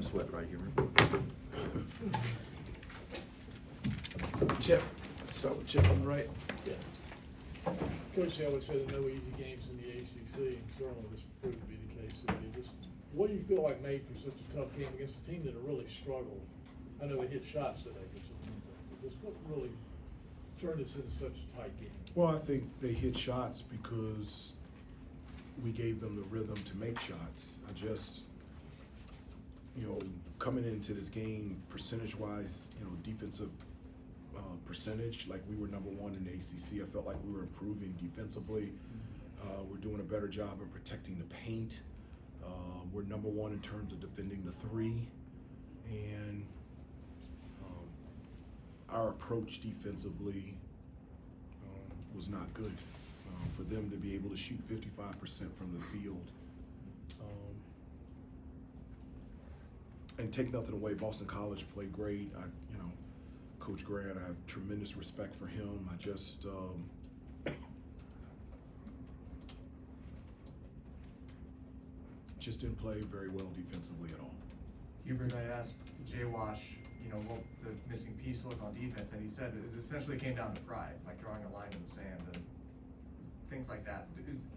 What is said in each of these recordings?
No sweat right here. Chip, start with Chip on the right. Coach Hubert said there are no easy games in the ACC, and certainly this proved to be the case today. Just what do you feel like made for such a tough game against a team that really struggled? I know they hit shots today, but just what really turned this into such a tight game? Well, I think they hit shots because we gave them the rhythm to make shots. I just, coming into this game, percentage-wise, defensive percentage, like we were number one in the ACC. I felt like we were improving defensively. We're doing a better job of protecting the paint. We're number one in terms of defending the three. And our approach defensively was not good. For them to be able to shoot 55% from the field. And take nothing away, Boston College played great. Coach Grant, I have tremendous respect for him. I just didn't play very well defensively at all. Hubert, I asked Jay Wash, what the missing piece was on defense, and he said it essentially came down to pride, like drawing a line in the sand and things like that.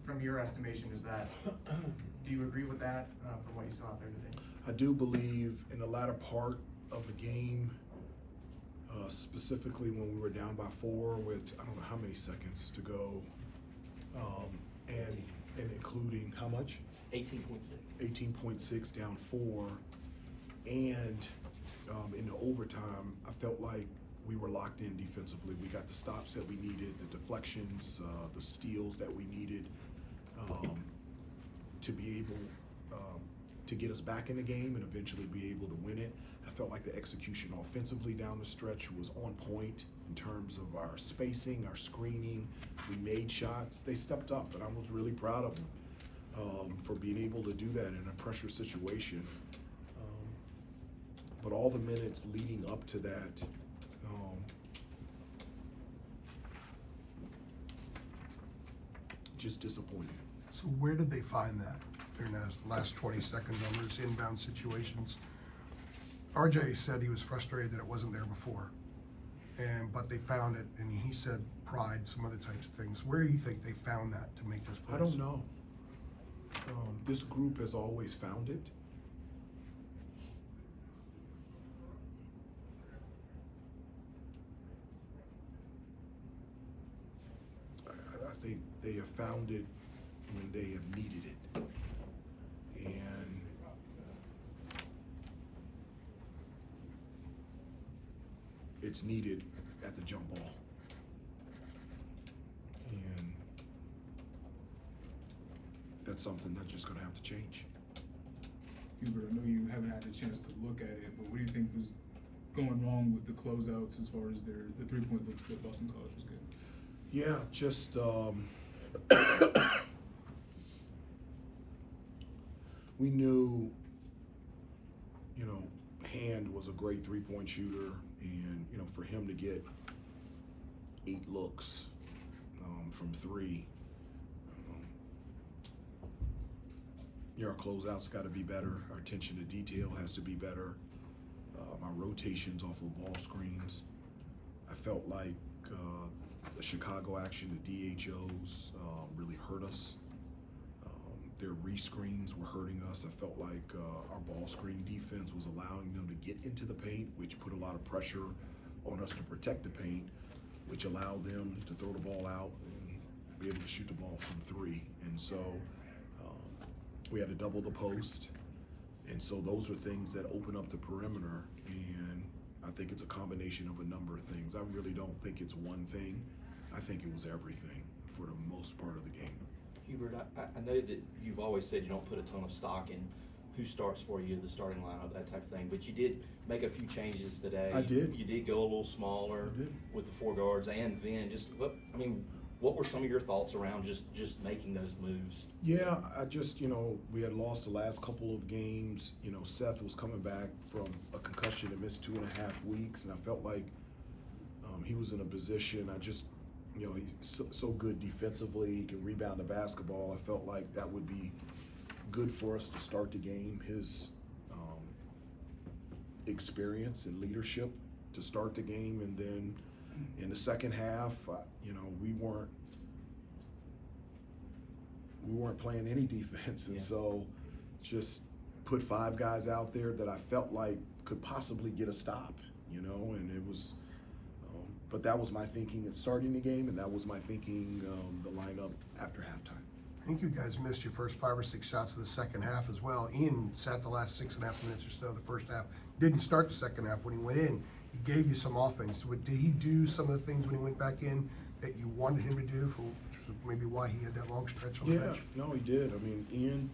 From your estimation, do you agree with that from what you saw out there today? I do believe in the latter part of the game, specifically when we were down by 4 with I don't know how many seconds to go, and including how much? 18.6. 18.6 down 4, and in the overtime, I felt like we were locked in defensively. We got the stops that we needed, the deflections, the steals that we needed to be able to get us back in the game and eventually be able to win it. I felt like the execution offensively down the stretch was on point in terms of our spacing, our screening. We made shots. They stepped up, and I was really proud of them for being able to do that in a pressure situation. But all the minutes leading up to that, just disappointing. So where did they find that during those last 20 seconds on those inbound situations? RJ said he was frustrated that it wasn't there before, but they found it, and he said pride, some other types of things. Where do you think they found that to make those plays? I don't know. This group has always found it. I think they have found it when they have needed it. And it's needed at the jump ball. And that's something that's just going to have to change. Hubert, I know you haven't had a chance to look at it, but what do you think was going wrong with the closeouts as far as the three-point looks that Boston College was getting? Yeah, just we knew, Hand was a great three-point shooter, and for him to get 8 looks from 3, our closeouts got to be better. Our attention to detail has to be better. Our rotations off of ball screens. I felt like the Chicago action, the DHOs, really hurt us. Their re-screens were hurting us. I felt like our ball screen defense was allowing them to get into the paint, which put a lot of pressure on us to protect the paint, which allowed them to throw the ball out and be able to shoot the ball from 3. And so we had to double the post. And so those are things that open up the perimeter. And I think it's a combination of a number of things. I really don't think it's one thing. I think it was everything for the most part of the game. Hubert, I know that you've always said you don't put a ton of stock in who starts for you, the starting lineup, that type of thing, but you did make a few changes today. I did. You did go a little smaller with the 4 guards, and then what were some of your thoughts around just making those moves? Yeah, I just, we had lost the last couple of games. Seth was coming back from a concussion and missed 2.5 weeks, and I felt like he was in a position, he's so good defensively, he can rebound the basketball. I felt like that would be good for us to start the game. His experience and leadership to start the game, and then in the second half, we weren't playing any defense, and so just put 5 guys out there that I felt like could possibly get a stop, and it was. But that was my thinking at starting the game, and that was my thinking the lineup after halftime. I think you guys missed your first 5 or 6 shots of the second half as well. Ian sat the last 6.5 minutes or so of the first half. Didn't start the second half. When he went in, he gave you some offense. Did he do some of the things when he went back in that you wanted him to do, which was maybe why he had that long stretch on the bench? No, he did. I mean, Ian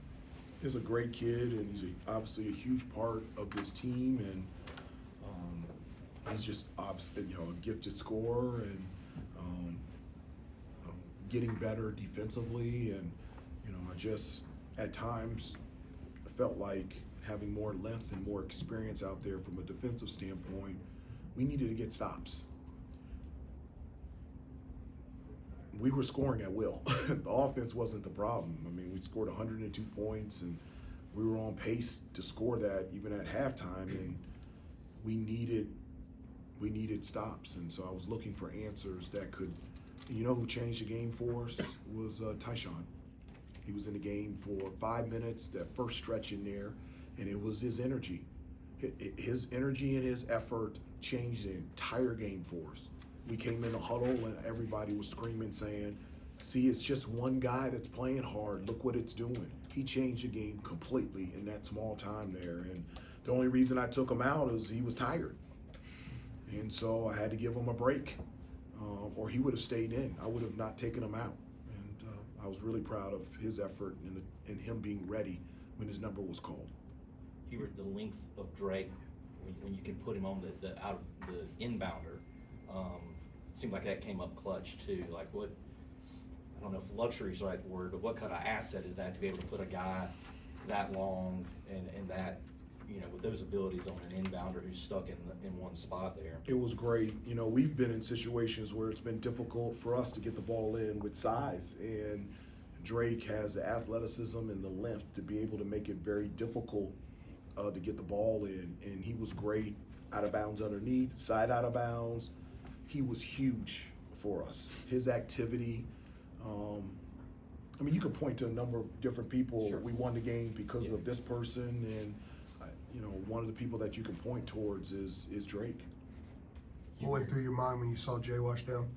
is a great kid, and he's obviously a huge part of this team, and he's just obviously, a gifted scorer, and getting better defensively, and I just at times felt like having more length and more experience out there from a defensive standpoint, we needed to get stops. We were scoring at will. The offense wasn't the problem. I mean, we scored 102 points, and we were on pace to score that even at halftime, and we needed stops. And so I was looking for answers that could, who changed the game for us was Tyshawn. He was in the game for 5 minutes, that first stretch in there, and it was his energy. His energy and his effort changed the entire game for us. We came in a huddle and everybody was screaming, saying, see, it's just one guy that's playing hard. Look what it's doing. He changed the game completely in that small time there. And the only reason I took him out is he was tired. And so I had to give him a break, or he would have stayed in. I would have not taken him out. And I was really proud of his effort and him being ready when his number was called. Hubert, the length of Drake, when you can put him on the inbounder, seemed like that came up clutch too. Like what, I don't know if luxury is the right word, but what kind of asset is that to be able to put a guy that long and that, with those abilities on an inbounder who's stuck in one spot there? It was great. We've been in situations where it's been difficult for us to get the ball in with size, and Drake has the athleticism and the length to be able to make it very difficult to get the ball in, and he was great out of bounds underneath, side out of bounds. He was huge for us. His activity, you could point to a number of different people. Sure. We won the game because of this person, and one of the people that you can point towards is Drake. What went through your mind when you saw Jay wash down?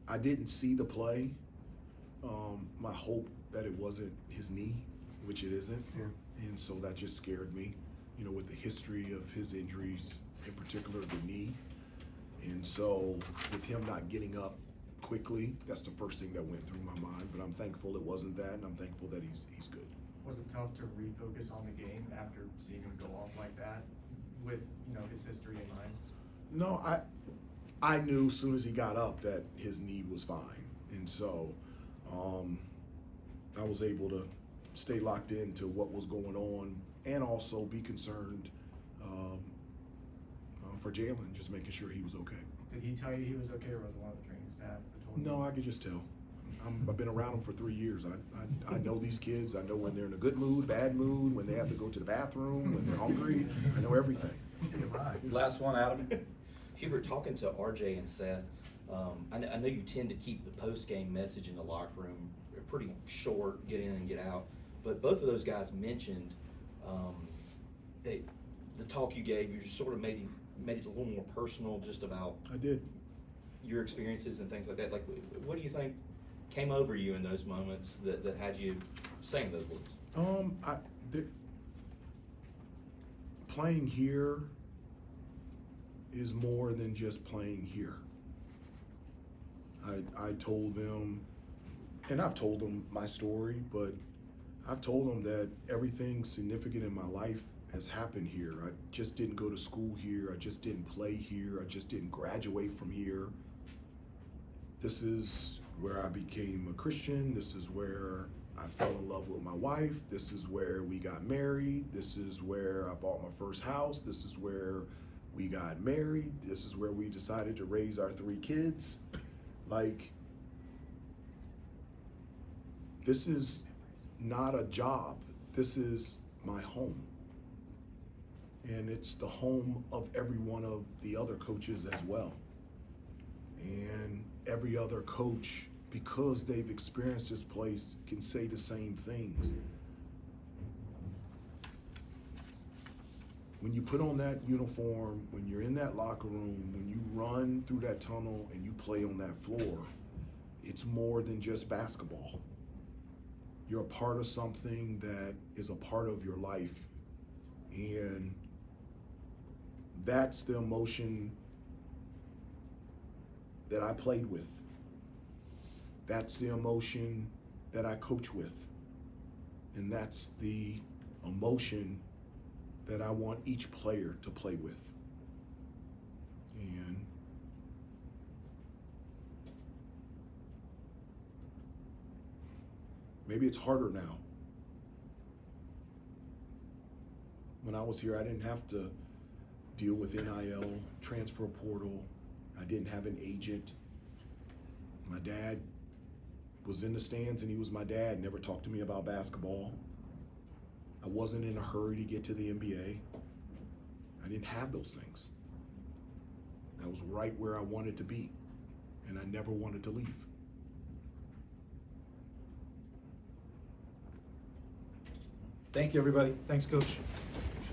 I didn't see the play. My hope that it wasn't his knee, which it isn't. Yeah. And so that just scared me, with the history of his injuries, in particular the knee. And so with him not getting up quickly, that's the first thing that went through my mind. But I'm thankful it wasn't that, and I'm thankful that he's good. Was it tough to refocus on the game after seeing him go off like that with, his history in mind? No, I knew as soon as he got up that his knee was fine. And so I was able to stay locked into what was going on and also be concerned for Jalen, just making sure he was okay. Did he tell you he was okay, or was it one of the training staff that told you? No, I could just tell. I've been around them for 3 years. I know these kids. I know when they're in a good mood, bad mood, when they have to go to the bathroom, when they're hungry. I know everything. Last one, Adam. Hubert, talking to RJ and Seth, I know you tend to keep the post-game message in the locker room pretty short, get in and get out, but both of those guys mentioned the talk you gave, you just sort of made it a little more personal, just about I did. your experiences and things like that. Like, what do you think came over you in those moments that had you saying those words? Playing here is more than just playing here. I told them, and I've told them my story, but I've told them that everything significant in my life has happened here. I just didn't go to school here. I just didn't play here. I just didn't graduate from here. This is where I became a Christian. This is where I fell in love with my wife. This is where we got married. This is where I bought my first house. This is where we got married. This is where we decided to raise our 3 kids. Like, this is not a job. this is my home. And it's the home of every one of the other coaches as well. And every other coach, because they've experienced this place, can say the same things. When you put on that uniform, when you're in that locker room, when you run through that tunnel and you play on that floor, it's more than just basketball. You're a part of something that is a part of your life. And that's the emotion that I played with. That's the emotion that I coach with. And that's the emotion that I want each player to play with. And maybe it's harder now. When I was here, I didn't have to deal with NIL, transfer portal. I didn't have an agent. My dad was in the stands and he was my dad, never talked to me about basketball. I wasn't in a hurry to get to the NBA. I didn't have those things. I was right where I wanted to be, and I never wanted to leave. Thank you, everybody. Thanks, Coach.